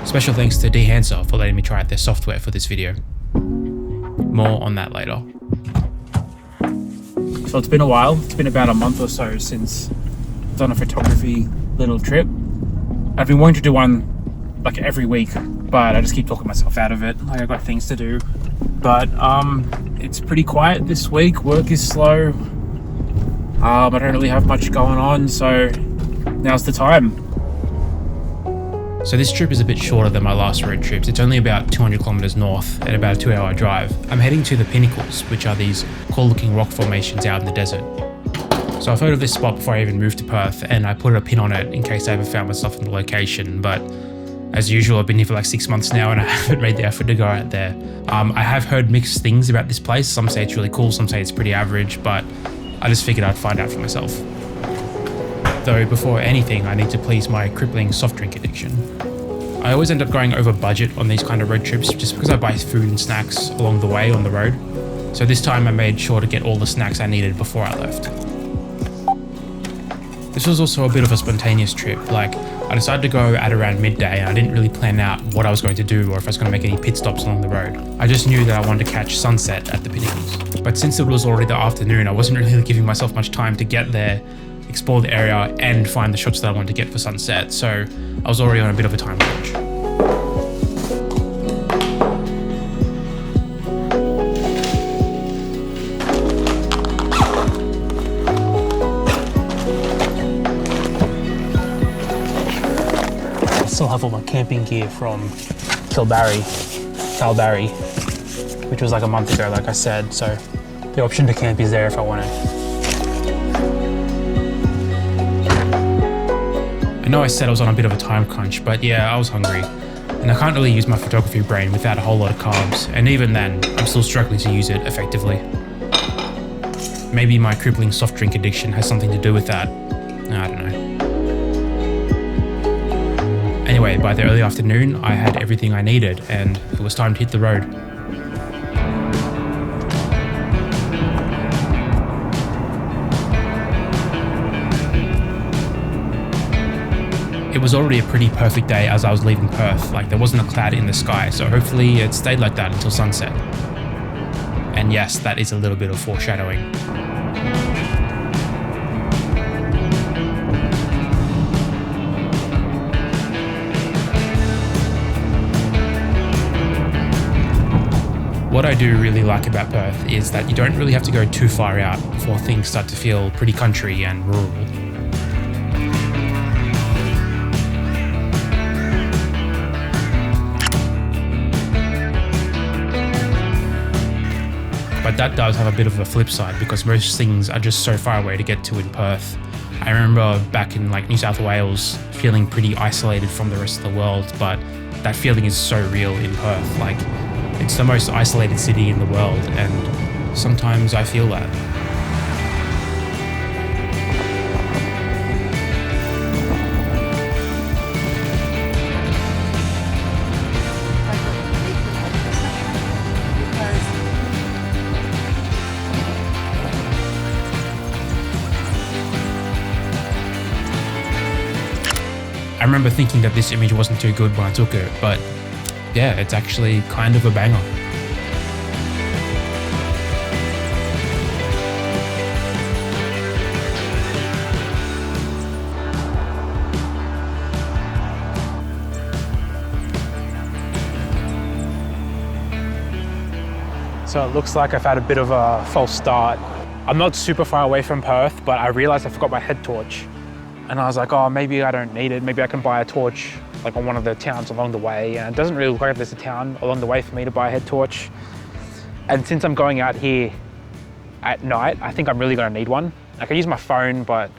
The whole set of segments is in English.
Special thanks to Dehancer for letting me try out their software for this video. More on that later. So it's been a while. It's been about a month or so since I've done a photography little trip. I've been wanting to do one like every week, but I just keep talking myself out of it. Like I've got things to do. But it's pretty quiet this week. Work is slow. I don't really have much going on, so now's the time. So this trip is a bit shorter than my last road trips. It's only about 200 kilometers north and about a 2-hour drive. I'm heading to the Pinnacles, which are these cool looking rock formations out in the desert. So I've heard of this spot before I even moved to Perth, and I put a pin on it in case I ever found myself in the location. But as usual, I've been here for like 6 months now and I haven't made the effort to go out there. I have heard mixed things about this place. Some say it's really cool, some say it's pretty average, but I just figured I'd find out for myself. Though before anything, I need to please my crippling soft drink addiction. I always end up going over budget on these kind of road trips just because I buy food and snacks along the way on the road. So this time I made sure to get all the snacks I needed before I left. This was also a bit of a spontaneous trip. Like, I decided to go at around midday and I didn't really plan out what I was going to do or if I was going to make any pit stops along the road. I just knew that I wanted to catch sunset at the Pinnacles. But since it was already the afternoon, I wasn't really giving myself much time to get there, explore the area and find the shots that I wanted to get for sunset, so I was already on a bit of a time crunch. I still have all my camping gear from Calbarry, which was like a month ago, like I said, so the option to camp is there if I want to. I know I said I was on a bit of a time crunch, but yeah, I was hungry. And I can't really use my photography brain without a whole lot of carbs, and even then, I'm still struggling to use it effectively. Maybe my crippling soft drink addiction has something to do with that. I don't know. Anyway, by the early afternoon, I had everything I needed, and it was time to hit the road. It was already a pretty perfect day as I was leaving Perth. Like, there wasn't a cloud in the sky, so hopefully it stayed like that until sunset. And yes, that is a little bit of foreshadowing. What I do really like about Perth is that you don't really have to go too far out before things start to feel pretty country and rural. But that does have a bit of a flip side because most things are just so far away to get to in Perth. I remember back in like New South Wales feeling pretty isolated from the rest of the world, but that feeling is so real in Perth. Like, it's the most isolated city in the world, and sometimes I feel that. I remember thinking that this image wasn't too good when I took it, but yeah, it's actually kind of a banger. So it looks like I've had a bit of a false start. I'm not super far away from Perth, but I realized I forgot my head torch. And I was like, oh, maybe I don't need it. Maybe I can buy a torch like on one of the towns along the way. And it doesn't really look like there's a town along the way for me to buy a head torch. And since I'm going out here at night, I think I'm really gonna need one. I can use my phone, but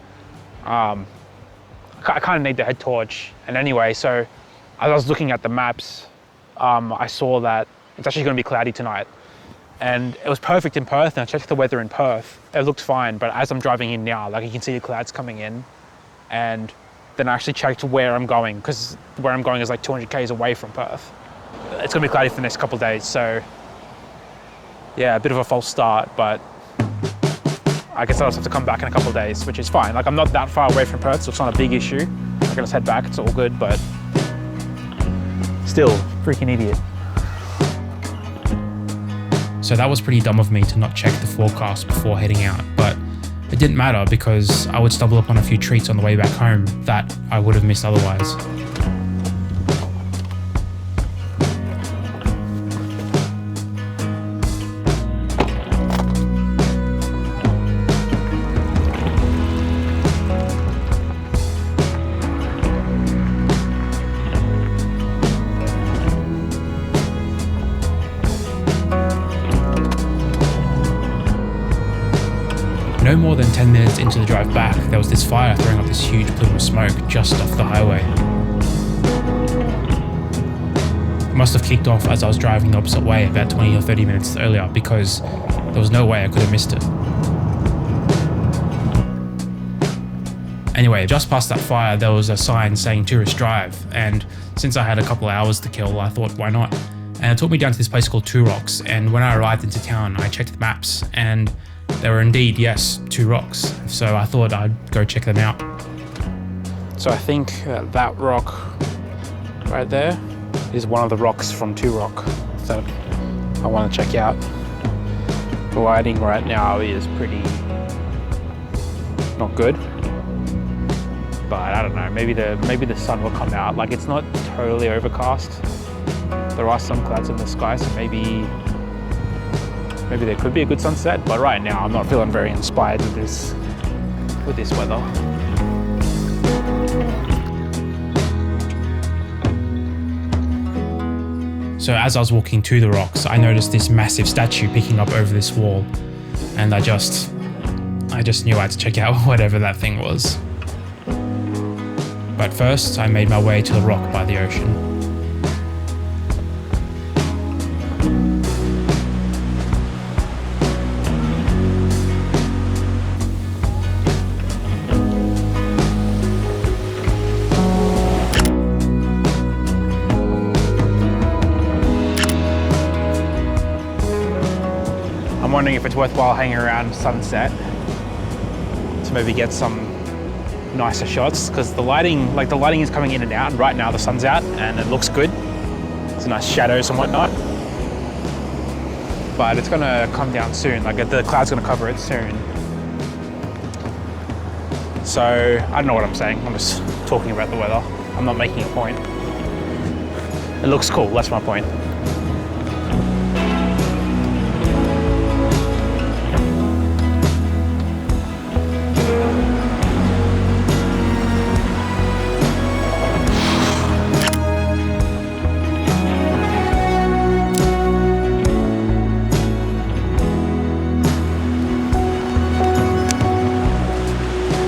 I kind of need the head torch. And anyway, so as I was looking at the maps, I saw that it's actually gonna be cloudy tonight. And it was perfect in Perth, and I checked the weather in Perth. It looked fine, but as I'm driving in now, like you can see the clouds coming in. And then I actually checked where I'm going, because where I'm going is like 200 k's away from Perth. It's gonna be cloudy for the next couple of days, so yeah, a bit of a false start, but I guess I'll just have to come back in a couple of days, which is fine. Like, I'm not that far away from Perth, so it's not a big issue. I can just head back, it's all good, but Still, freaking idiot. So that was pretty dumb of me to not check the forecast before heading out, but it didn't matter because I would stumble upon a few treats on the way back home that I would have missed otherwise. No more than 10 minutes into the drive back, there was this fire throwing up this huge plume of smoke just off the highway. It must have kicked off as I was driving the opposite way about 20 or 30 minutes earlier because there was no way I could have missed it. Anyway, just past that fire there was a sign saying tourist drive, and since I had a couple hours to kill, I thought why not? And it took me down to this place called Two Rocks, and when I arrived into town I checked the maps and there were indeed, yes, 2 rocks, so I thought I'd go check them out. So I think that rock right there is one of the rocks from Two Rock that I want to check out. The lighting right now is pretty not good, but I don't know, maybe the sun will come out. Like, it's not totally overcast. There are some clouds in the sky, so maybe there could be a good sunset, but right now I'm not feeling very inspired with this weather. So as I was walking to the rocks, I noticed this massive statue picking up over this wall, and I just knew I had to check out whatever that thing was. But first, I made my way to the rock by the ocean. I'm wondering if it's worthwhile hanging around sunset to maybe get some nicer shots, because the lighting is coming in and out, and right now the sun's out and it looks good. It's nice shadows and whatnot. But it's gonna come down soon, like the cloud's gonna cover it soon. So I don't know what I'm saying, I'm just talking about the weather. I'm not making a point. It looks cool, that's my point.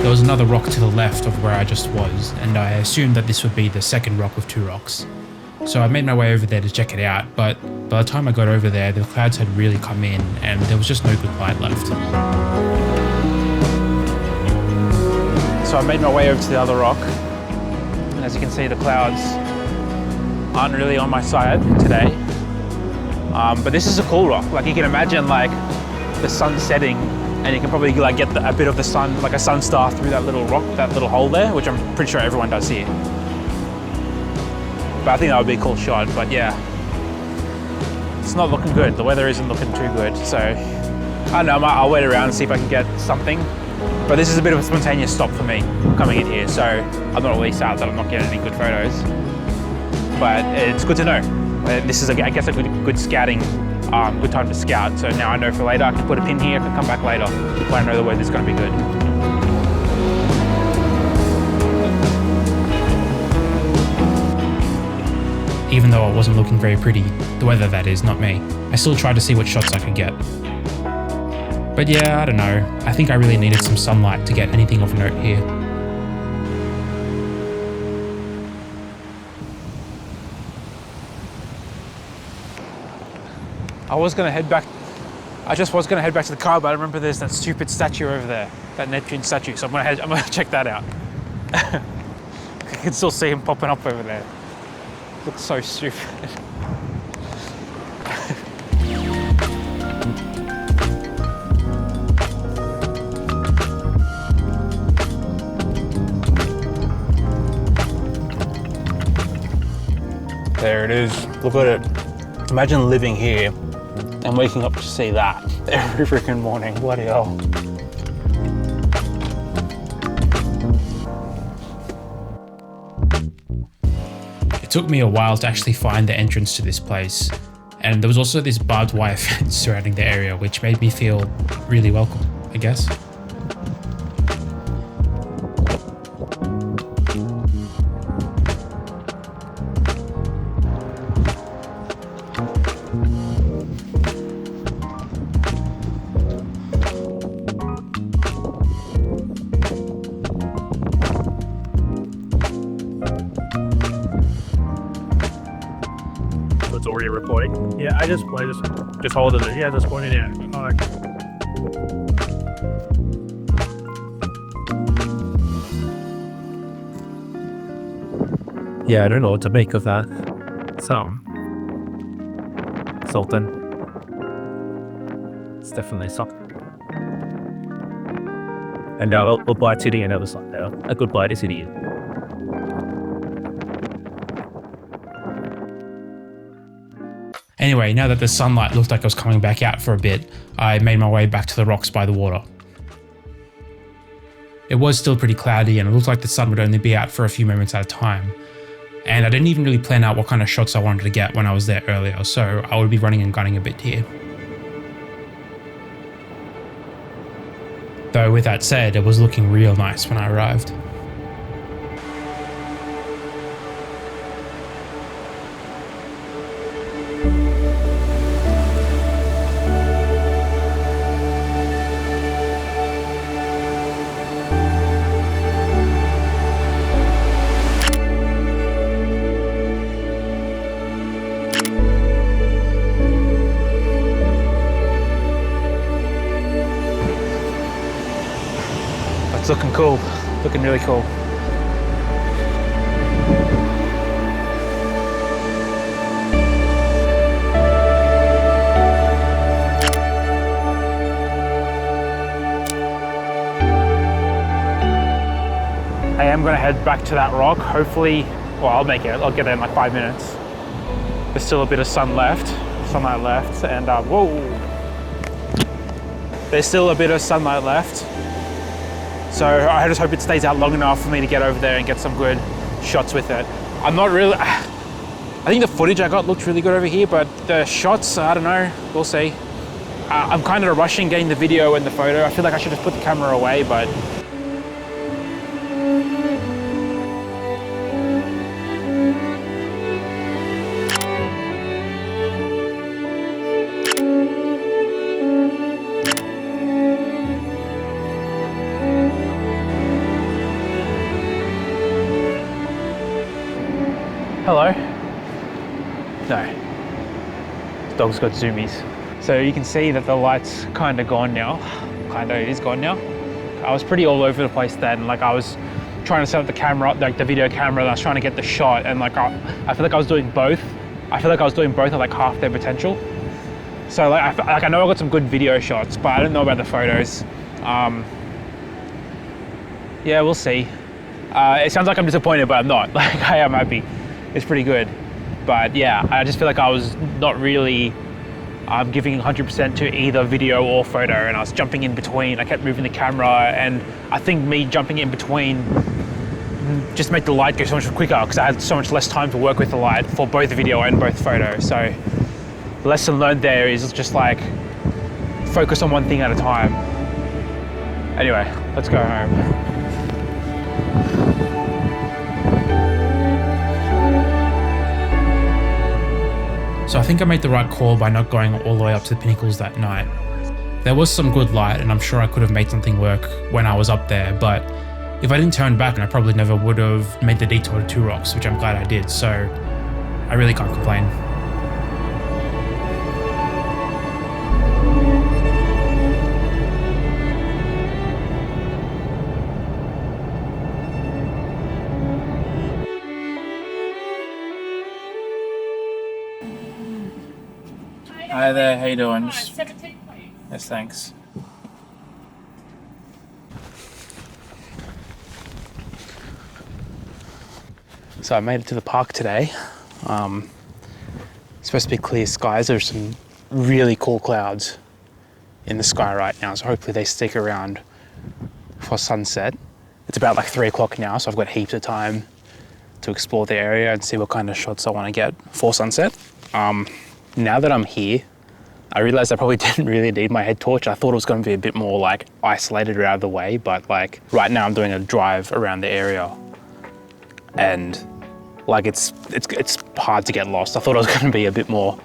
There was another rock to the left of where I just was, and I assumed that this would be the second rock with 2 rocks. So I made my way over there to check it out, but by the time I got over there, the clouds had really come in and there was just no good light left. So I made my way over to the other rock, and as you can see, the clouds aren't really on my side today. But this is a cool rock. Like, you can imagine like the sun setting, and you can probably like get a bit of the sun, like a sun star through that little rock, that little hole there, which I'm pretty sure everyone does here. But I think that would be a cool shot, but yeah. It's not looking good. The weather isn't looking too good. So, I don't know, I'll wait around and see if I can get something. But this is a bit of a spontaneous stop for me coming in here, so I'm not really sad that I'm not getting any good photos. But it's good to know. This is, I guess, a good scouting, good time to scout. So now I know for later, I can put a pin here, I can come back later when I know the weather's going to be good. Even though it wasn't looking very pretty, the weather that is, not me, I still tried to see what shots I could get. But yeah, I don't know, I think I really needed some sunlight to get anything of note here. I just was gonna head back to the car, but I remember there's that stupid statue over there, that Neptune statue, so I'm gonna check that out. I can still see him popping up over there. Looks so stupid. There it is. Look at it. Imagine living here and waking up to see that every freaking morning. Bloody hell. It took me a while to actually find the entrance to this place, and there was also this barbed wire fence surrounding the area, which made me feel really welcome, I guess. It's already recording. Yeah, I just hold it. Yeah, just point it out. Alright. Yeah, I don't know what to make of that. So, Sultan. It's definitely something. And we'll buy to the other side now. A good buy to city. Anyway, now that the sunlight looked like it was coming back out for a bit, I made my way back to the rocks by the water. It was still pretty cloudy and it looked like the sun would only be out for a few moments at a time. And I didn't even really plan out what kind of shots I wanted to get when I was there earlier, so I would be running and gunning a bit here. Though with that said, it was looking real nice when I arrived. It's looking cool, looking really cool. I am gonna head back to that rock. Hopefully, well, I'll make it. I'll get there in like 5 minutes. There's still a bit of sunlight left, and whoa. There's still a bit of sunlight left. So I just hope it stays out long enough for me to get over there and get some good shots with it. I'm not really, I think the footage I got looked really good over here, but the shots, I don't know, we'll see. I'm kind of rushing getting the video and the photo. I feel like I should have put the camera away, but hello? No. This dog's got zoomies. So you can see that the light's kind of gone now. It is gone now. I was pretty all over the place then. Like I was trying to set up the camera up, like the video camera, and I was trying to get the shot, and like I feel like I was doing both. I feel like I was doing both at like half their potential. So like I know I got some good video shots, but I don't know about the photos. Yeah, we'll see. It sounds like I'm disappointed, but I'm not. Like I am happy. It's pretty good. But yeah, I just feel like I was not really giving 100% to either video or photo, and I was jumping in between. I kept moving the camera, and I think me jumping in between just made the light go so much quicker because I had so much less time to work with the light for both video and both photo. So the lesson learned there is just like focus on one thing at a time. Anyway, let's go home. So I think I made the right call by not going all the way up to the Pinnacles that night. There was some good light and I'm sure I could have made something work when I was up there, but if I didn't turn back, I probably never would have made the detour to Two Rocks, which I'm glad I did, so I really can't complain. Hi there, how you doing? 17, please. Yes, thanks. So I made it to the park today. It's supposed to be clear skies. There's some really cool clouds in the sky right now, so hopefully they stick around for sunset. It's about like 3 o'clock now, so I've got heaps of time to explore the area and see what kind of shots I want to get for sunset. Now that I'm here, I realized I probably didn't really need my head torch. I thought it was going to be a bit more like isolated or out of the way, but like right now I'm doing a drive around the area and like it's hard to get lost. I thought it was going to be a bit more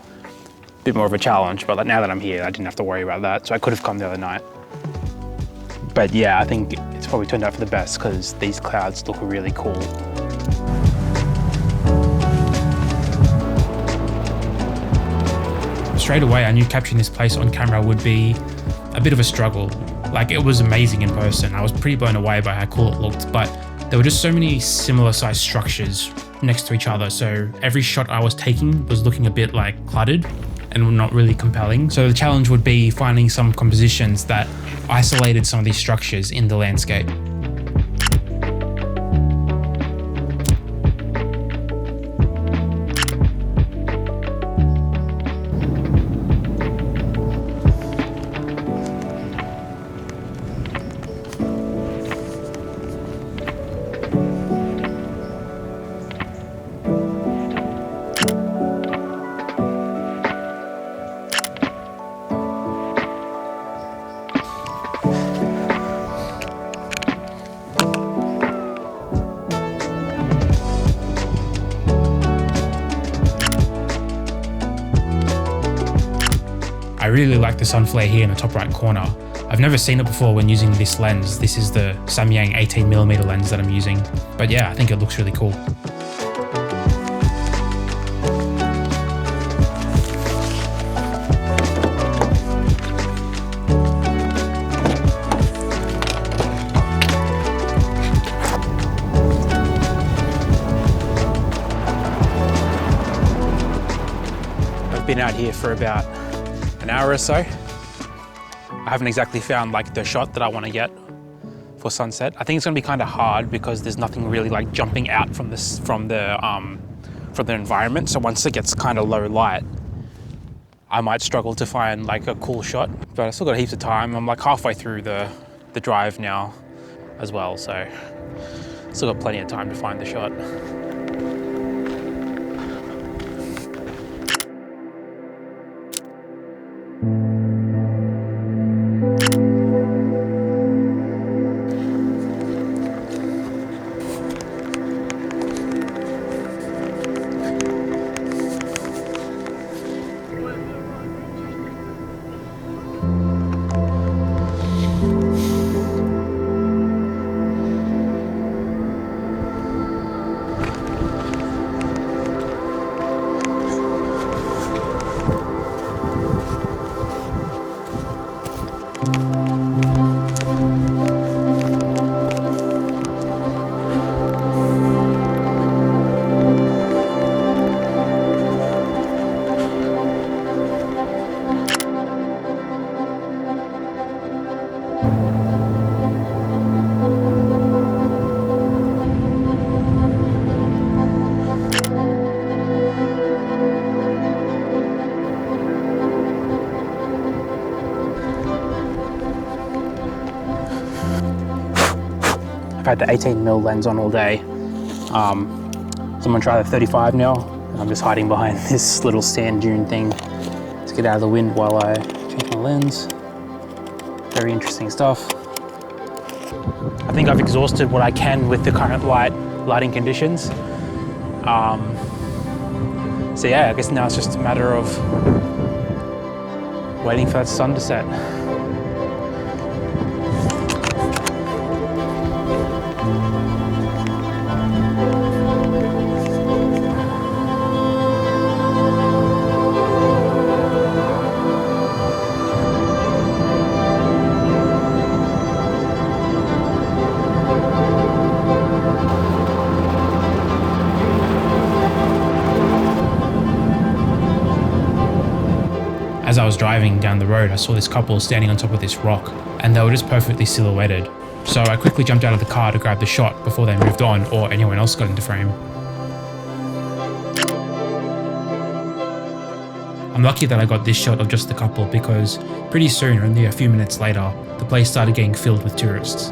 of a challenge, but like now that I'm here, I didn't have to worry about that. So I could have come the other night. But yeah, I think it's probably turned out for the best because these clouds look really cool. Straight away, I knew capturing this place on camera would be a bit of a struggle. Like, it was amazing in person. I was pretty blown away by how cool it looked, but there were just so many similar sized structures next to each other. So every shot I was taking was looking a bit like cluttered and not really compelling. So the challenge would be finding some compositions that isolated some of these structures in the landscape. I really like the sun flare here in the top right corner. I've never seen it before when using this lens. This is the Samyang 18mm lens that I'm using. But yeah, I think it looks really cool. I've been out here for about an hour or so. I haven't exactly found like the shot that I want to get for sunset. I think it's going to be kind of hard because there's nothing really like jumping out from the environment. So once it gets kind of low light, I might struggle to find like a cool shot. But I still got heaps of time. I'm like halfway through the drive now as well, so still got plenty of time to find the shot. I've had the 18mm lens on all day. So I'm gonna try the 35 now. I'm just hiding behind this little sand dune thing to get out of the wind while I change my lens. Very interesting stuff. I think I've exhausted what I can with the current lighting conditions. So yeah, I guess now it's just a matter of waiting for that sun to set. As I was driving down the road, I saw this couple standing on top of this rock, and they were just perfectly silhouetted. So I quickly jumped out of the car to grab the shot before they moved on or anyone else got into frame. I'm lucky that I got this shot of just a couple because pretty soon, only a few minutes later, the place started getting filled with tourists.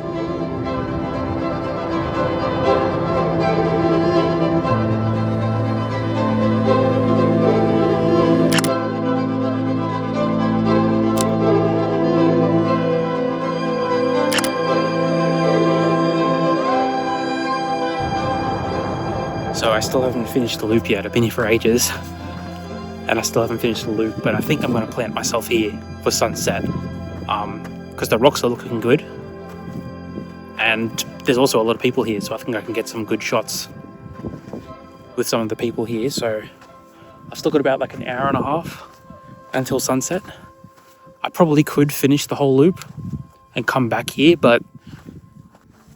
So I still haven't finished the loop yet. I've been here for ages and I still haven't finished the loop, but I think I'm going to plant myself here for sunset because the rocks are looking good and there's also a lot of people here, so I think I can get some good shots with some of the people here. So I've still got about like an hour and a half until sunset. I probably could finish the whole loop and come back here, but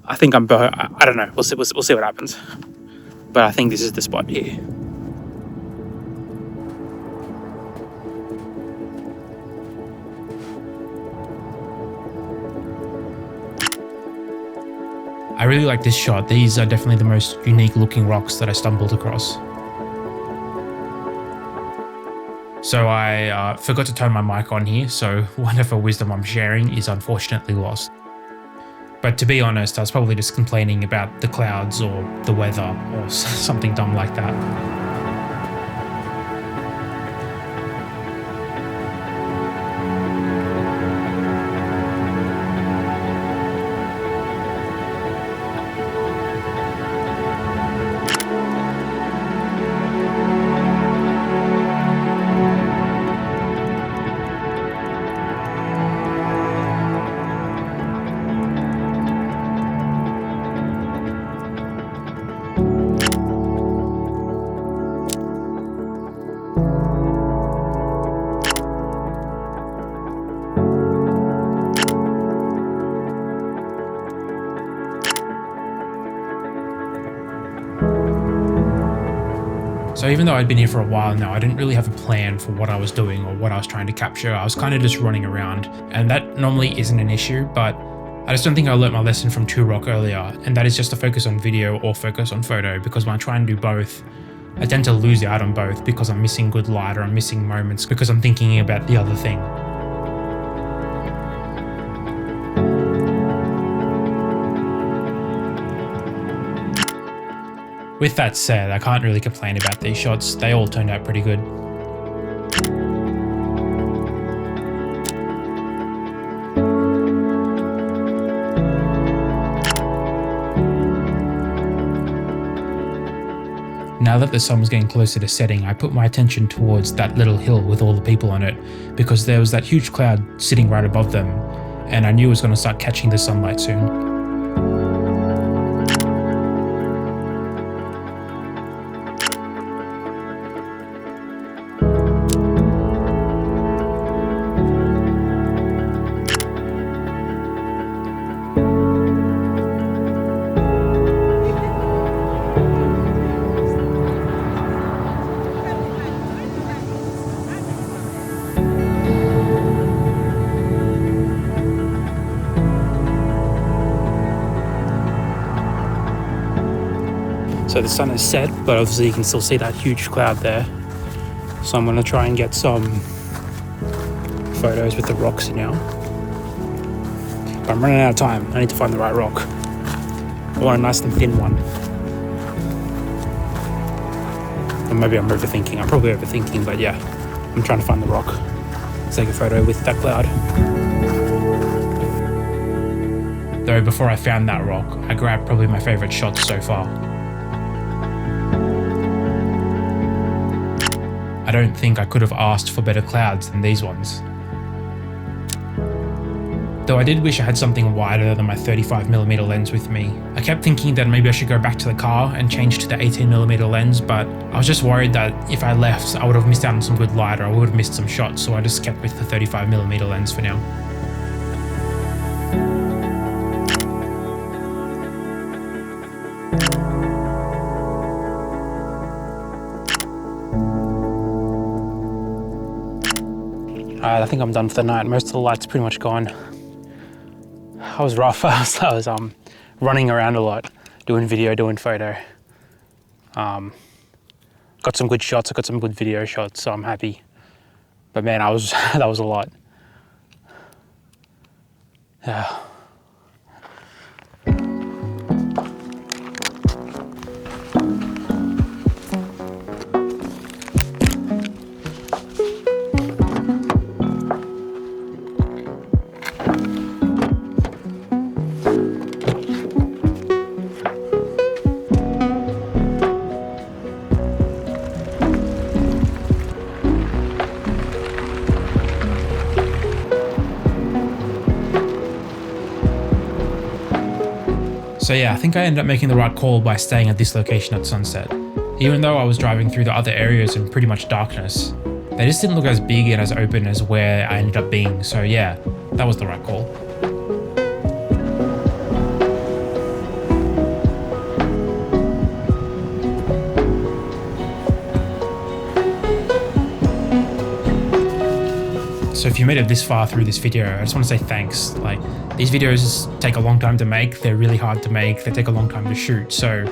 I think I don't know, we'll see what happens. But I think this is the spot here. I really like this shot. These are definitely the most unique looking rocks that I stumbled across. So I forgot to turn my mic on here, so whatever wisdom I'm sharing is unfortunately lost. But to be honest, I was probably just complaining about the clouds or the weather or something dumb like that. So even though I'd been here for a while now, I didn't really have a plan for what I was doing or what I was trying to capture. I was kind of just running around, and that normally isn't an issue, but I just don't think I learnt my lesson from Two Rock earlier, and that is just to focus on video or focus on photo, because when I try and do both, I tend to lose out on both because I'm missing good light or I'm missing moments because I'm thinking about the other thing. With that said, I can't really complain about these shots. They all turned out pretty good. Now that the sun was getting closer to setting, I put my attention towards that little hill with all the people on it because there was that huge cloud sitting right above them, and I knew it was going to start catching the sunlight soon. So the sun is set, but obviously you can still see that huge cloud there. So I'm going to try and get some photos with the rocks now. But I'm running out of time. I need to find the right rock. I want a nice and thin one. Or maybe I'm overthinking. I'm probably overthinking, but yeah, I'm trying to find the rock. Let's take a photo with that cloud. Though before I found that rock, I grabbed probably my favourite shots so far. I don't think I could have asked for better clouds than these ones. Though I did wish I had something wider than my 35mm lens with me. I kept thinking that maybe I should go back to the car and change to the 18mm lens, but I was just worried that if I left, I would have missed out on some good light or I would have missed some shots, so I just kept with the 35mm lens for now. I think I'm done for the night. Most of the light's pretty much gone. I was rough. I was running around a lot, doing video, doing photo. Got some good shots. I got some good video shots, so I'm happy. But man, that was a lot. Yeah. So yeah, I think I ended up making the right call by staying at this location at sunset. Even though I was driving through the other areas in pretty much darkness, they just didn't look as big and as open as where I ended up being. So yeah, that was the right call. So if you made it this far through this video, I just want to say thanks. Like, these videos take a long time to make, they're really hard to make, they take a long time to shoot. So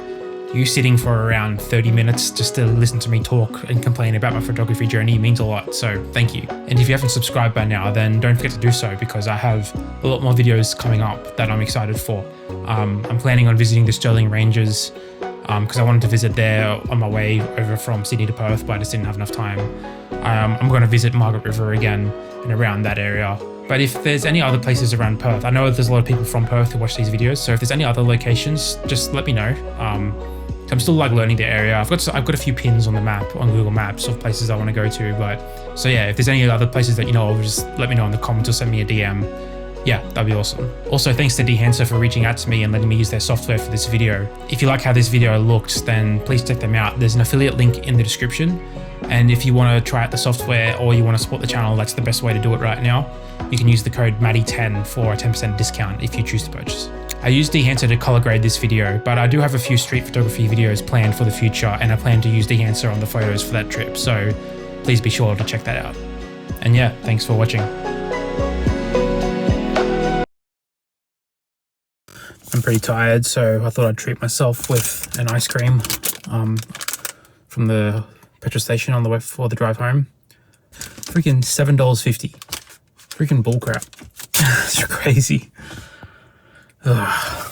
you sitting for around 30 minutes just to listen to me talk and complain about my photography journey means a lot, so thank you. And if you haven't subscribed by now, then don't forget to do so, because I have a lot more videos coming up that I'm excited for. I'm planning on visiting the Stirling Ranges, because I wanted to visit there on my way over from Sydney to Perth, but I just didn't have enough time. I'm going to visit Margaret River again and around that area. But if there's any other places around Perth, I know there's a lot of people from Perth who watch these videos, so if there's any other locations, just let me know. I'm still like learning the area. I've got a few pins on the map, on Google Maps, of places I want to go to, but so yeah, if there's any other places that you know of, just let me know in the comments or send me a DM. Yeah, that'd be awesome. Also, thanks to Dehancer for reaching out to me and letting me use their software for this video. If you like how this video looks, then please check them out. There's an affiliate link in the description. And if you want to try out the software or you want to support the channel, that's the best way to do it right now. You can use the code Maddie10 for a 10% discount if you choose to purchase. I used Dehancer to color grade this video, but I do have a few street photography videos planned for the future, and I plan to use Dehancer on the photos for that trip, so please be sure to check that out. And yeah, thanks for watching. I'm pretty tired, so I thought I'd treat myself with an ice cream from the petrol station on the way before the drive home. Freaking $7.50. Freaking bullcrap. It's crazy. Ugh.